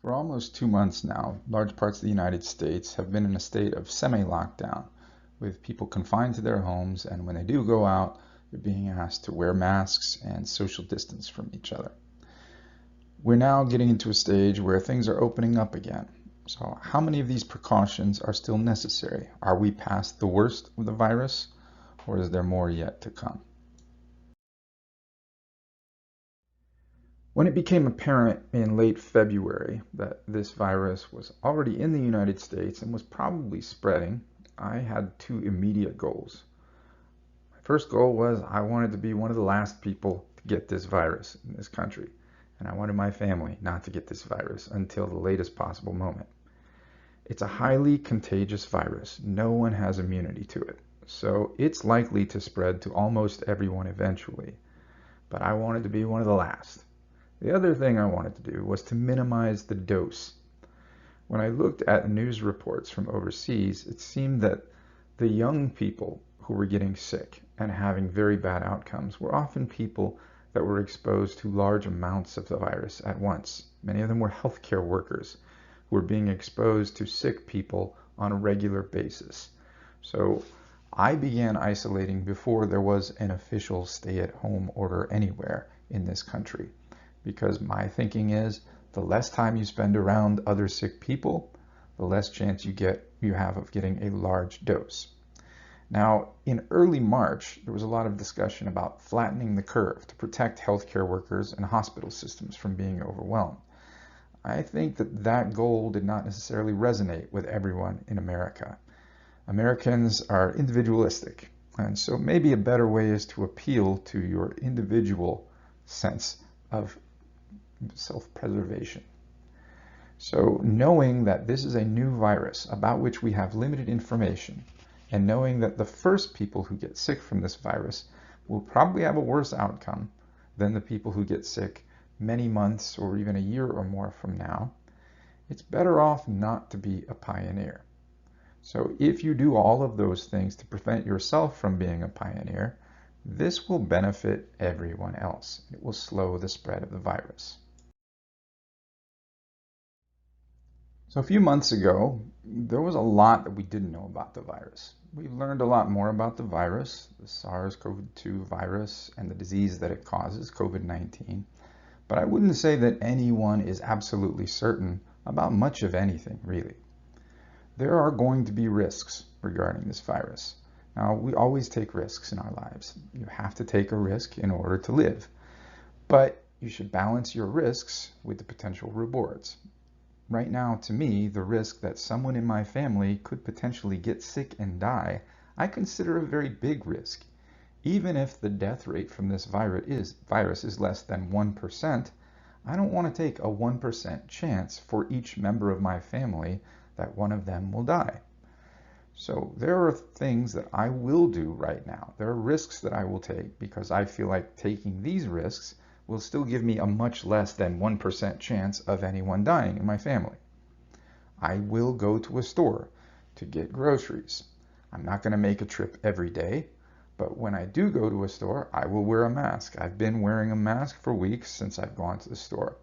For almost 2 months now, large parts of the United States have been in a state of semi-lockdown, with people confined to their homes, and when they do go out, they're being asked to wear masks and social distance from each other. We're now getting into a stage where things are opening up again. So how many of these precautions are still necessary? Are we past the worst of the virus, or is there more yet to come? When it became apparent in late February that this virus was already in the United States and was probably spreading, I had two immediate goals. My first goal was I wanted to be one of the last people to get this virus in this country, and I wanted my family not to get this virus until the latest possible moment. It's a highly contagious virus. No one has immunity to it, so it's likely to spread to almost everyone eventually, but I wanted to be one of the last. The other thing I wanted to do was to minimize the dose. When I looked at news reports from overseas, it seemed that the young people who were getting sick and having very bad outcomes were often people that were exposed to large amounts of the virus at once. Many of them were healthcare workers who were being exposed to sick people on a regular basis. So I began isolating before there was an official stay-at-home order anywhere in this country, because my thinking is the less time you spend around other sick people, the less chance you have of getting a large dose. Now, in early March, there was a lot of discussion about flattening the curve to protect healthcare workers and hospital systems from being overwhelmed. I think that goal did not necessarily resonate with everyone in America. Americans are individualistic, and so maybe a better way is to appeal to your individual sense of self-preservation. So knowing that this is a new virus about which we have limited information, and knowing that the first people who get sick from this virus will probably have a worse outcome than the people who get sick many months or even a year or more from now, it's better off not to be a pioneer. So if you do all of those things to prevent yourself from being a pioneer, this will benefit everyone else. It will slow the spread of the virus. So a few months ago, there was a lot that we didn't know about the virus. We learned a lot more about the virus, the SARS-CoV-2 virus, and the disease that it causes, COVID-19. But I wouldn't say that anyone is absolutely certain about much of anything, really. There are going to be risks regarding this virus. Now, we always take risks in our lives. You have to take a risk in order to live. But you should balance your risks with the potential rewards. Right now, to me, the risk that someone in my family could potentially get sick and die, I consider a very big risk. Even if the death rate from this virus is less than 1%, I don't want to take a 1% chance for each member of my family that one of them will die. So there are things that I will do right now. There are risks that I will take because I feel like taking these risks will still give me a much less than 1% chance of anyone dying in my family. I will go to a store to get groceries. I'm not going to make a trip every day, but when I do go to a store, I will wear a mask. I've been wearing a mask for weeks since I've gone to the store.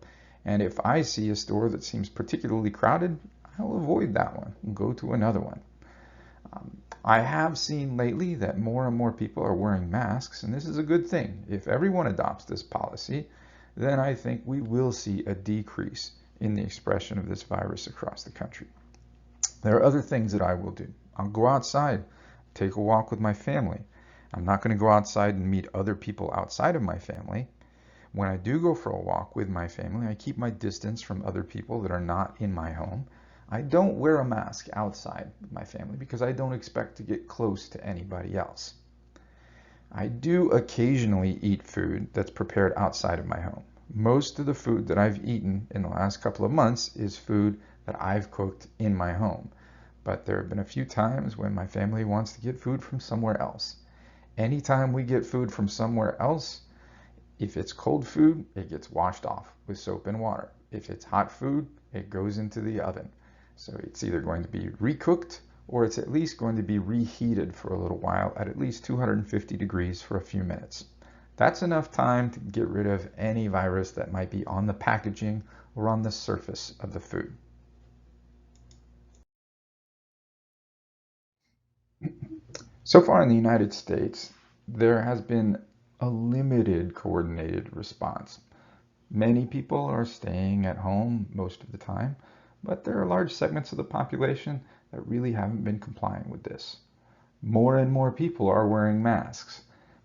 And if I see a store that seems particularly crowded, I'll avoid that one and go to another one. I have seen lately that more and more people are wearing masks, and this is a good thing. If everyone adopts this policy, then I think we will see a decrease in the expression of this virus across the country. There are other things that I will do. I'll go outside, take a walk with my family. I'm not going to go outside and meet other people outside of my family. When I do go for a walk with my family, I keep my distance from other people that are not in my home. I don't wear a mask outside with my family because I don't expect to get close to anybody else. I do occasionally eat food that's prepared outside of my home. Most of the food that I've eaten in the last couple of months is food that I've cooked in my home. But there have been a few times when my family wants to get food from somewhere else. Anytime we get food from somewhere else, if it's cold food, it gets washed off with soap and water. If it's hot food, it goes into the oven. So it's either going to be recooked or it's at least going to be reheated for a little while at least 250 degrees for a few minutes. That's enough time to get rid of any virus that might be on the packaging or on the surface of the food. So far in the United States, there has been a limited coordinated response. Many people are staying at home most of the time, but there are large segments of the population that really haven't been complying with this. More and more people are wearing masks,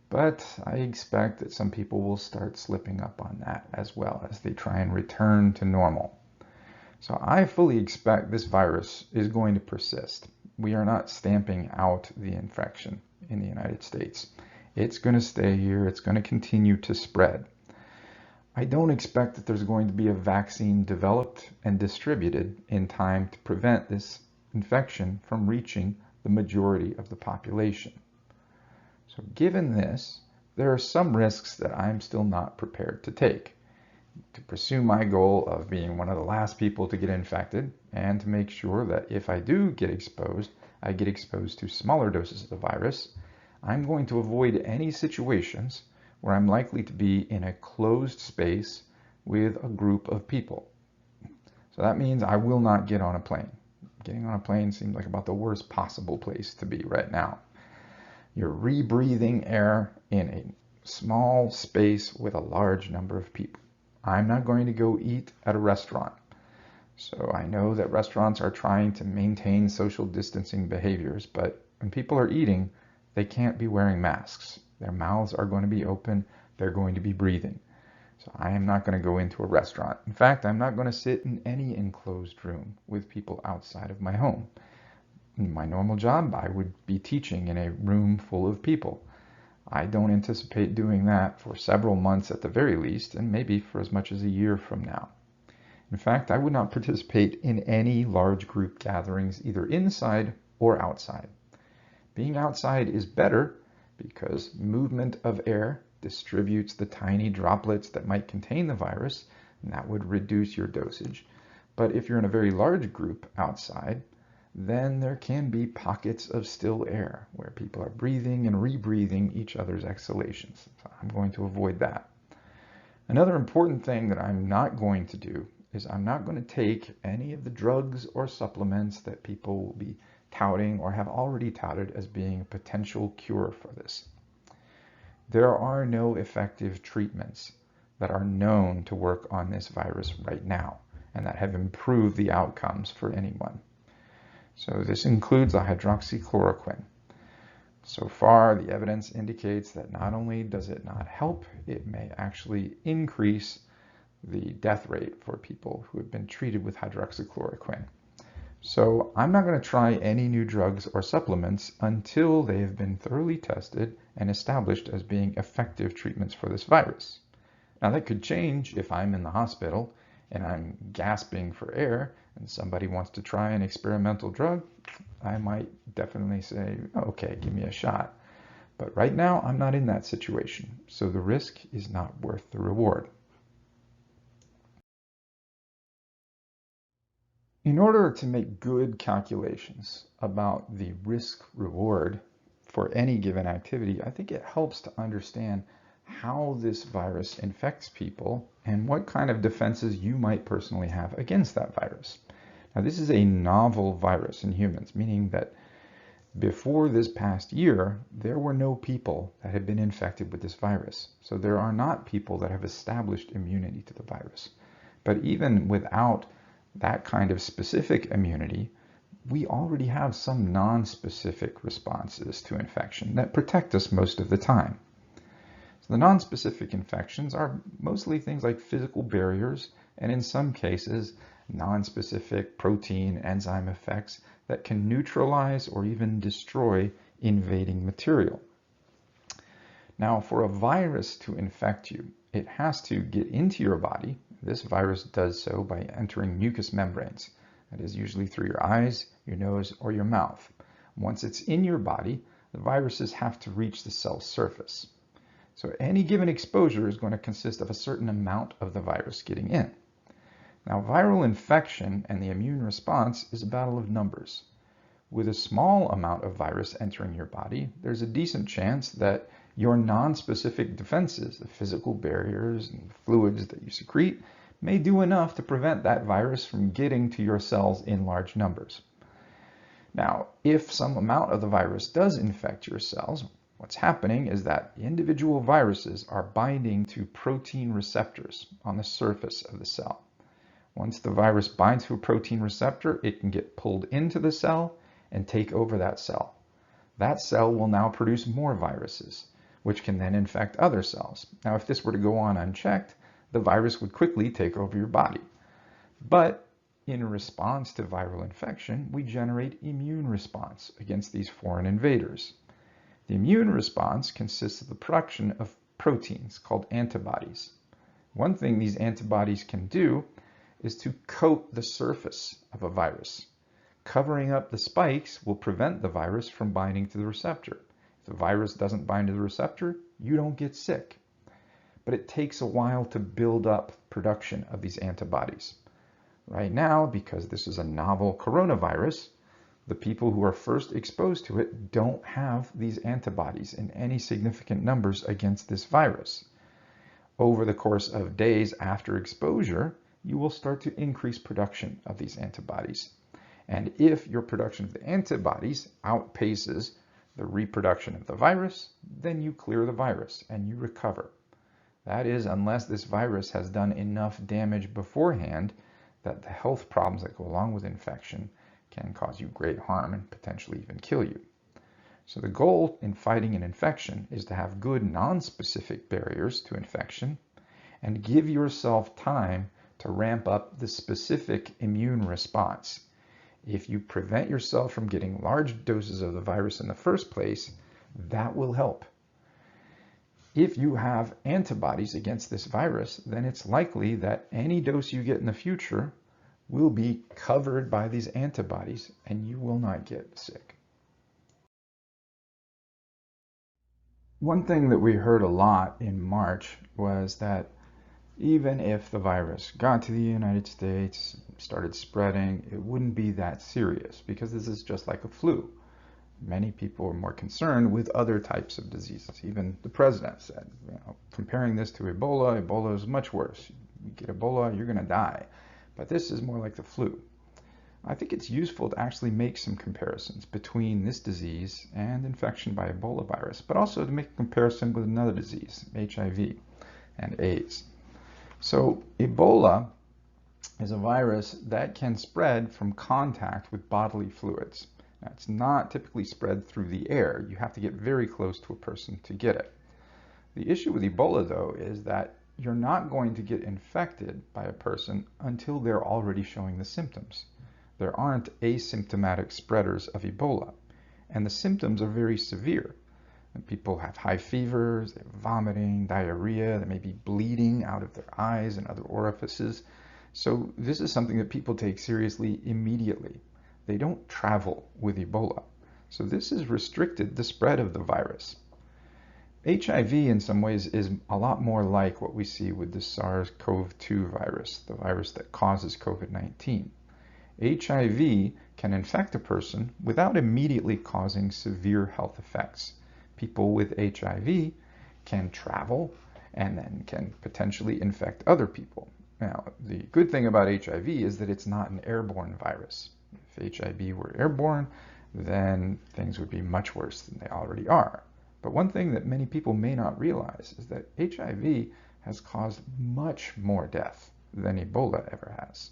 but I expect that some people will start slipping up on that as well as they try and return to normal. So I fully expect this virus is going to persist. We are not stamping out the infection in the United States. It's going to stay here. It's going to continue to spread. I don't expect that there's going to be a vaccine developed and distributed in time to prevent this infection from reaching the majority of the population. So given this, there are some risks that I'm still not prepared to take. To pursue my goal of being one of the last people to get infected, and to make sure that if I do get exposed, I get exposed to smaller doses of the virus, I'm going to avoid any situations where I'm likely to be in a closed space with a group of people. So that means I will not get on a plane. Getting on a plane seems like about the worst possible place to be right now. You're rebreathing air in a small space with a large number of people. I'm not going to go eat at a restaurant. So I know that restaurants are trying to maintain social distancing behaviors, but when people are eating, they can't be wearing masks. Their mouths are going to be open. They're going to be breathing. So I am not going to go into a restaurant. In fact, I'm not going to sit in any enclosed room with people outside of my home. In my normal job, I would be teaching in a room full of people. I don't anticipate doing that for several months at the very least, and maybe for as much as a year from now. In fact, I would not participate in any large group gatherings either inside or outside. Being outside is better because movement of air distributes the tiny droplets that might contain the virus, and that would reduce your dosage. But if you're in a very large group outside, then there can be pockets of still air where people are breathing and rebreathing each other's exhalations. So I'm going to avoid that. Another important thing that I'm not going to do is I'm not going to take any of the drugs or supplements that people will be touting or have already touted as being a potential cure for this. There are no effective treatments that are known to work on this virus right now and that have improved the outcomes for anyone. So this includes the hydroxychloroquine. So far, the evidence indicates that not only does it not help, it may actually increase the death rate for people who have been treated with hydroxychloroquine. So I'm not going to try any new drugs or supplements until they have been thoroughly tested and established as being effective treatments for this virus. Now that could change if I'm in the hospital and I'm gasping for air and somebody wants to try an experimental drug. I might definitely say, okay, give me a shot. But right now, I'm not in that situation, so the risk is not worth the reward. In order to make good calculations about the risk-reward for any given activity, I think it helps to understand how this virus infects people and what kind of defenses you might personally have against that virus. Now, this is a novel virus in humans, meaning that before this past year, there were no people that had been infected with this virus. So there are not people that have established immunity to the virus. But even without that kind of specific immunity, we already have some non-specific responses to infection that protect us most of the time. So the non-specific infections are mostly things like physical barriers, and in some cases, non-specific protein enzyme effects that can neutralize or even destroy invading material. Now, for a virus to infect you, it has to get into your body. This virus does so by entering mucous membranes. That is usually through your eyes, your nose, or your mouth. Once it's in your body, the viruses have to reach the cell surface. So any given exposure is going to consist of a certain amount of the virus getting in. Now, viral infection and the immune response is a battle of numbers. With a small amount of virus entering your body, there's a decent chance that Your non-specific defenses, the physical barriers and fluids that you secrete, may do enough to prevent that virus from getting to your cells in large numbers. Now, if some amount of the virus does infect your cells, what's happening is that individual viruses are binding to protein receptors on the surface of the cell. Once the virus binds to a protein receptor, it can get pulled into the cell and take over that cell. That cell will now produce more viruses, which can then infect other cells. Now, if this were to go on unchecked, the virus would quickly take over your body. But in response to viral infection, we generate immune response against these foreign invaders. The immune response consists of the production of proteins called antibodies. One thing these antibodies can do is to coat the surface of a virus. Covering up the spikes will prevent the virus from binding to the receptor. If the virus doesn't bind to the receptor, you don't get sick. But it takes a while to build up production of these antibodies. Right now, because this is a novel coronavirus, the people who are first exposed to it don't have these antibodies in any significant numbers against this virus. Over the course of days after exposure, you will start to increase production of these antibodies. And if your production of the antibodies outpaces the reproduction of the virus, then you clear the virus and you recover. That is, unless this virus has done enough damage beforehand that the health problems that go along with infection can cause you great harm and potentially even kill you. So the goal in fighting an infection is to have good non-specific barriers to infection and give yourself time to ramp up the specific immune response. If you prevent yourself from getting large doses of the virus in the first place, that will help. If you have antibodies against this virus, then it's likely that any dose you get in the future will be covered by these antibodies and you will not get sick. One thing that we heard a lot in March was that even if the virus got to the United States, started spreading, it wouldn't be that serious because this is just like a flu. Many people are more concerned with other types of diseases. Even the president said, comparing this to Ebola, Ebola is much worse. You get Ebola, you're going to die. But this is more like the flu. I think it's useful to actually make some comparisons between this disease and infection by Ebola virus, but also to make a comparison with another disease, HIV and AIDS. So Ebola is a virus that can spread from contact with bodily fluids. Now, it's not typically spread through the air. You have to get very close to a person to get it. The issue with Ebola, though, is that you're not going to get infected by a person until they're already showing the symptoms. There aren't asymptomatic spreaders of Ebola, and the symptoms are very severe. And people have high fevers, they have vomiting, diarrhea, they may be bleeding out of their eyes and other orifices. So this is something that people take seriously immediately. They don't travel with Ebola. So this has restricted the spread of the virus. HIV in some ways is a lot more like what we see with the SARS-CoV-2 virus, the virus that causes COVID-19. HIV can infect a person without immediately causing severe health effects. People with HIV can travel and then can potentially infect other people. Now, the good thing about HIV is that it's not an airborne virus. If HIV were airborne, then things would be much worse than they already are. But one thing that many people may not realize is that HIV has caused much more death than Ebola ever has.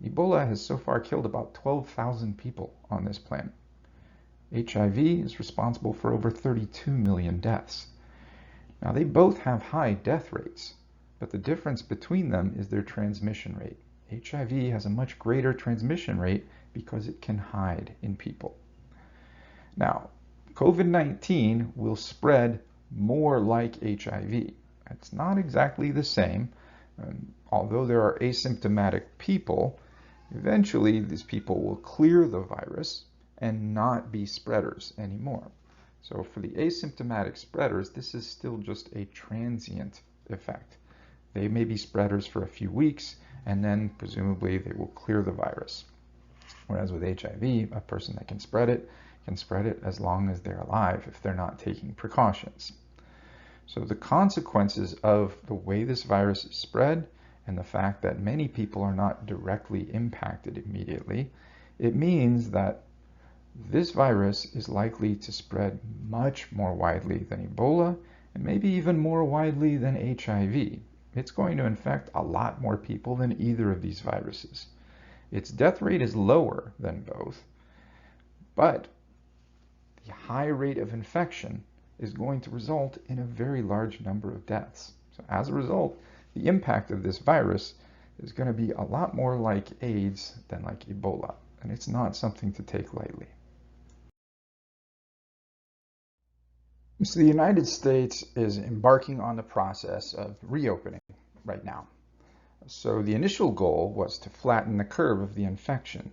Ebola has so far killed about 12,000 people on this planet. HIV is responsible for over 32 million deaths. Now, they both have high death rates, but the difference between them is their transmission rate. HIV has a much greater transmission rate because it can hide in people. Now, COVID-19 will spread more like HIV. It's not exactly the same. Although there are asymptomatic people, eventually these people will clear the virus and not be spreaders anymore. So for the asymptomatic spreaders, this is still just a transient effect. They may be spreaders for a few weeks, and then presumably they will clear the virus. Whereas with HIV, a person that can spread it as long as they're alive if they're not taking precautions. So the consequences of the way this virus is spread and the fact that many people are not directly impacted immediately, it means that this virus is likely to spread much more widely than Ebola and maybe even more widely than HIV. It's going to infect a lot more people than either of these viruses. Its death rate is lower than both, but the high rate of infection is going to result in a very large number of deaths. So as a result, the impact of this virus is going to be a lot more like AIDS than like Ebola, and it's not something to take lightly. So the United States is embarking on the process of reopening right now. So the initial goal was to flatten the curve of the infection,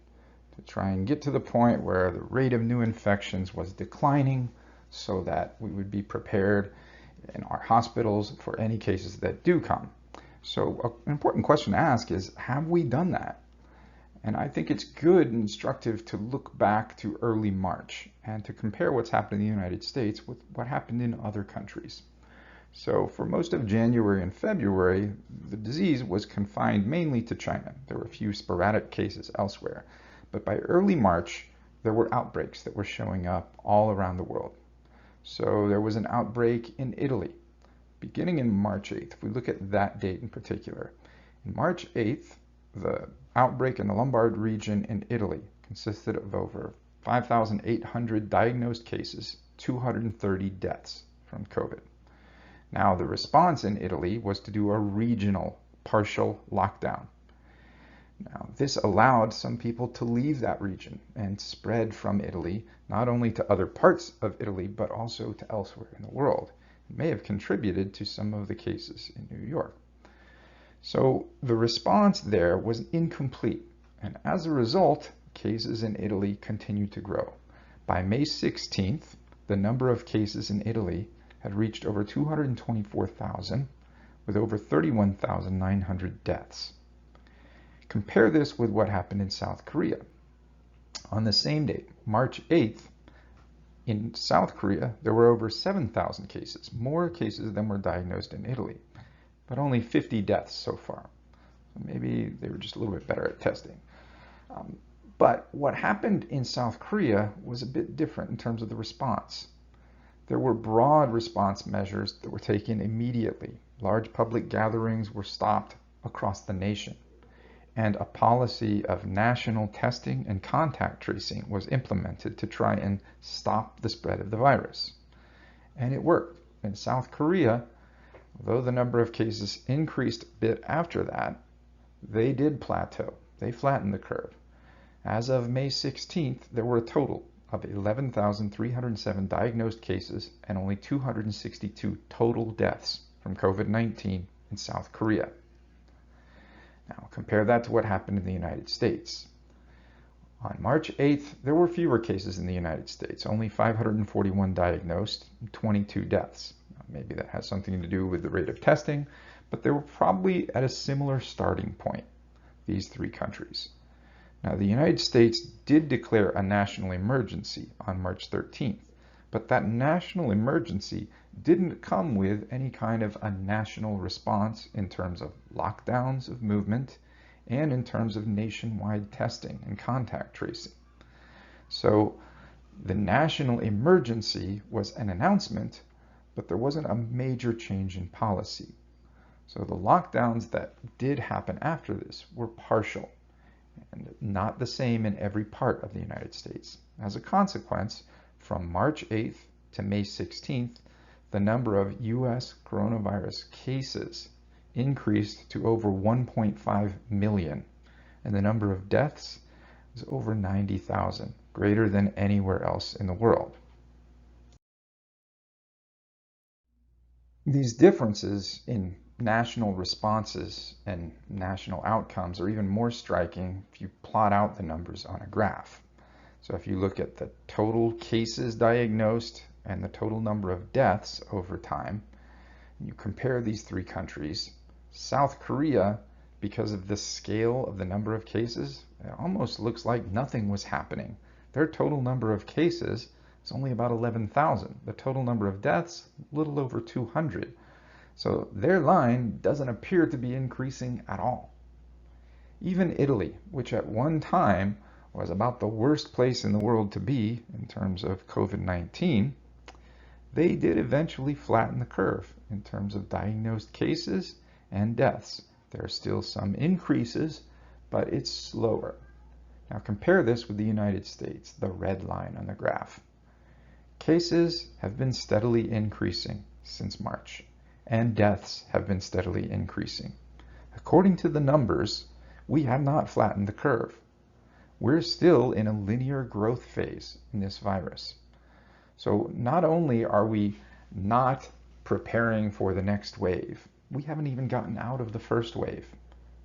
to try and get to the point where the rate of new infections was declining so that we would be prepared in our hospitals for any cases that do come. So an important question to ask is, have we done that? And I think it's good and instructive to look back to early March and to compare what's happened in the United States with what happened in other countries. So for most of January and February, the disease was confined mainly to China. There were a few sporadic cases elsewhere. But by early March, there were outbreaks that were showing up all around the world. So there was an outbreak in Italy, beginning in March 8th. If we look at that date in particular, in March 8th, the outbreak in the Lombard region in Italy consisted of over 5,800 diagnosed cases, 230 deaths from COVID. Now, the response in Italy was to do a regional partial lockdown. Now, this allowed some people to leave that region and spread from Italy, not only to other parts of Italy, but also to elsewhere in the world. It may have contributed to some of the cases in New York. So the response there was incomplete, and as a result, cases in Italy continued to grow. By May 16th, the number of cases in Italy had reached over 224,000, with over 31,900 deaths. Compare this with what happened in South Korea. On the same date, March 8th, in South Korea, there were over 7,000 cases, more cases than were diagnosed in Italy, but only 50 deaths so far. So maybe they were just a little bit better at testing. But what happened in South Korea was a bit different in terms of the response. There were broad response measures that were taken immediately. Large public gatherings were stopped across the nation, and a policy of national testing and contact tracing was implemented to try and stop the spread of the virus. And it worked. In South Korea, although the number of cases increased a bit after that, they did plateau. They flattened the curve. As of May 16th, there were a total of 11,307 diagnosed cases and only 262 total deaths from COVID-19 in South Korea. Now, compare that to what happened in the United States. On March 8th, there were fewer cases in the United States, only 541 diagnosed, and 22 deaths. Maybe that has something to do with the rate of testing, but they were probably at a similar starting point, these three countries. Now, the United States did declare a national emergency on March 13th, but that national emergency didn't come with any kind of a national response in terms of lockdowns of movement and in terms of nationwide testing and contact tracing. So the national emergency was an announcement, but there wasn't a major change in policy. So the lockdowns that did happen after this were partial and not the same in every part of the United States. As a consequence, from March 8th to May 16th, the number of U.S. coronavirus cases increased to over 1.5 million, and the number of deaths was over 90,000, greater than anywhere else in the world. These differences in national responses and national outcomes are even more striking if you plot out the numbers on a graph. So if you look at the total cases diagnosed and the total number of deaths over time, and you compare these three countries, South Korea, because of the scale of the number of cases, it almost looks like nothing was happening. Their total number of cases It's only about 11,000. The total number of deaths, a little over 200. So their line doesn't appear to be increasing at all. Even Italy, which at one time was about the worst place in the world to be in terms of COVID-19, they did eventually flatten the curve in terms of diagnosed cases and deaths. There are still some increases, but it's slower. Now compare this with the United States, the red line on the graph. Cases have been steadily increasing since March, and deaths have been steadily increasing. According to the numbers, we have not flattened the curve. We're still in a linear growth phase in this virus. So not only are we not preparing for the next wave, we haven't even gotten out of the first wave,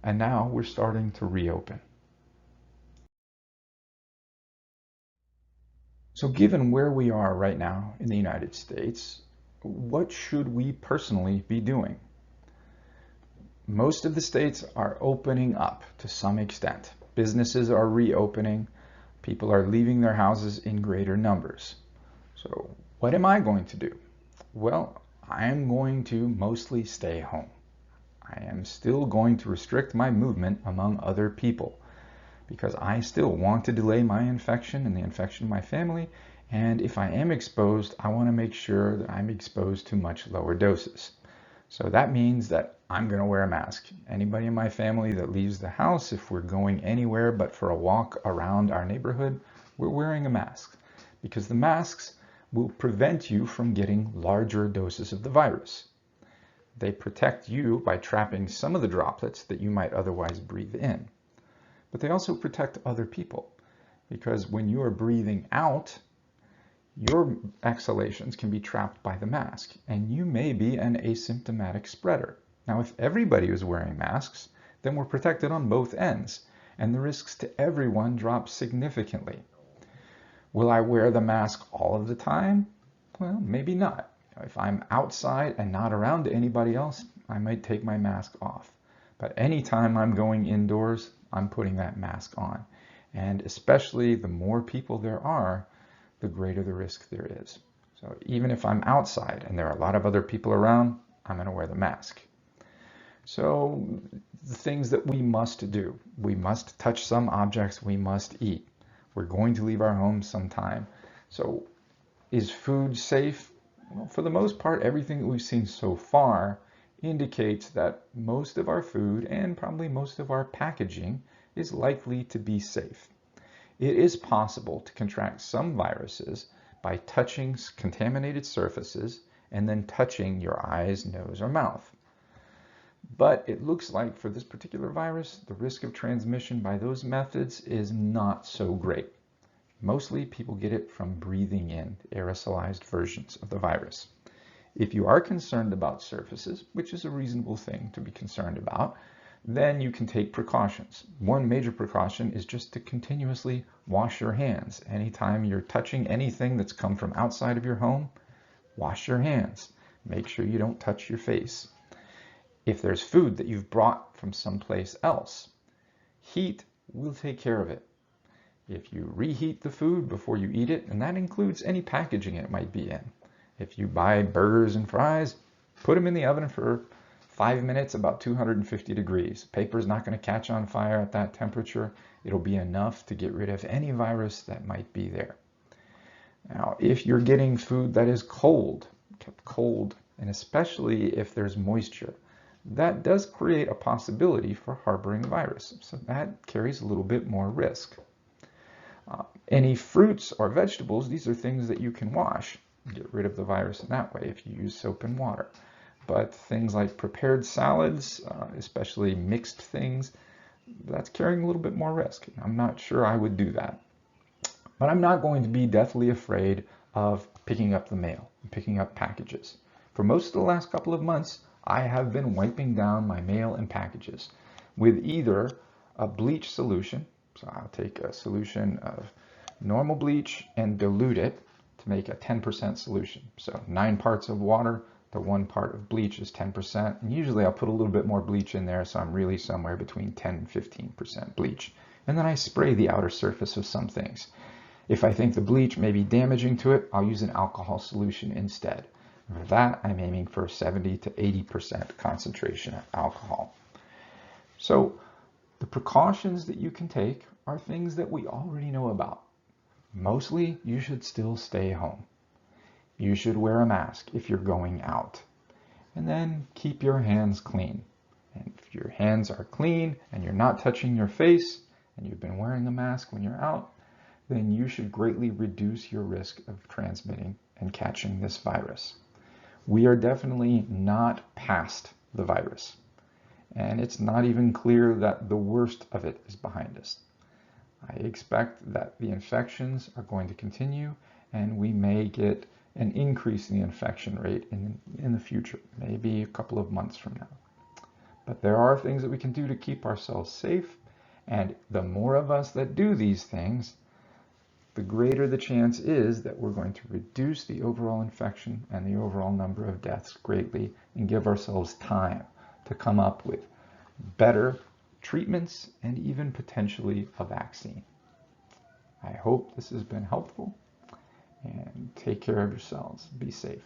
and now we're starting to reopen. So given where we are right now in the United States, what should we personally be doing? Most of the states are opening up to some extent. Businesses are reopening. People are leaving their houses in greater numbers. So what am I going to do? Well, I'm going to mostly stay home. I am still going to restrict my movement among other people because I still want to delay my infection and the infection of my family. And if I am exposed, I want to make sure that I'm exposed to much lower doses. So that means that I'm going to wear a mask. Anybody in my family that leaves the house, if we're going anywhere but for a walk around our neighborhood, we're wearing a mask because the masks will prevent you from getting larger doses of the virus. They protect you by trapping some of the droplets that you might otherwise breathe in. But they also protect other people because when you are breathing out, your exhalations can be trapped by the mask, and you may be an asymptomatic spreader. Now, if everybody was wearing masks, then we're protected on both ends, and the risks to everyone drop significantly. Will I wear the mask all of the time? Well, maybe not. If I'm outside and not around anybody else, I might take my mask off. But anytime I'm going indoors, I'm putting that mask on. And especially the more people there are, the greater the risk there is. So even if I'm outside and there are a lot of other people around, I'm going to wear the mask. So the things that we must do: we must touch some objects, we must eat. We're going to leave our homes sometime. So is food safe? Well, for the most part, everything that we've seen so far indicates that most of our food and probably most of our packaging is likely to be safe. It is possible to contract some viruses by touching contaminated surfaces and then touching your eyes, nose, or mouth. But it looks like for this particular virus, the risk of transmission by those methods is not so great. Mostly people get it from breathing in aerosolized versions of the virus. If you are concerned about surfaces, which is a reasonable thing to be concerned about, then you can take precautions. One major precaution is just to continuously wash your hands. Anytime you're touching anything that's come from outside of your home, wash your hands. Make sure you don't touch your face. If there's food that you've brought from someplace else, heat will take care of it. If you reheat the food before you eat it, and that includes any packaging it might be in. If you buy burgers and fries, put them in the oven for 5 minutes, about 250 degrees. Paper's not going to catch on fire at that temperature. It'll be enough to get rid of any virus that might be there. Now, if you're getting food that is cold, kept cold, and especially if there's moisture, that does create a possibility for harboring virus. So that carries a little bit more risk. Any fruits or vegetables, these are things that you can wash. Get rid of the virus in that way if you use soap and water. But things like prepared salads, especially mixed things, that's carrying a little bit more risk. I'm not sure I would do that. But I'm not going to be deathly afraid of picking up the mail, picking up packages. For most of the last couple of months, I have been wiping down my mail and packages with either a bleach solution. So I'll take a solution of normal bleach and dilute it to make a 10% solution. So 9 parts of water, the 1 part of bleach is 10%. And usually I'll put a little bit more bleach in there, so I'm really somewhere between 10 and 15% bleach. And then I spray the outer surface of some things. If I think the bleach may be damaging to it, I'll use an alcohol solution instead. For that, I'm aiming for 70 to 80% concentration of alcohol. So the precautions that you can take are things that we already know about. Mostly, you should still stay home. You should wear a mask if you're going out. And then keep your hands clean. And if your hands are clean and you're not touching your face and you've been wearing a mask when you're out, then you should greatly reduce your risk of transmitting and catching this virus. We are definitely not past the virus. And it's not even clear that the worst of it is behind us. I expect that the infections are going to continue, and we may get an increase in the infection rate in the future, maybe a couple of months from now. But there are things that we can do to keep ourselves safe, and the more of us that do these things, the greater the chance is that we're going to reduce the overall infection and the overall number of deaths greatly, and give ourselves time to come up with better treatments and even potentially a vaccine. I hope this has been helpful, and take care of yourselves. Be safe.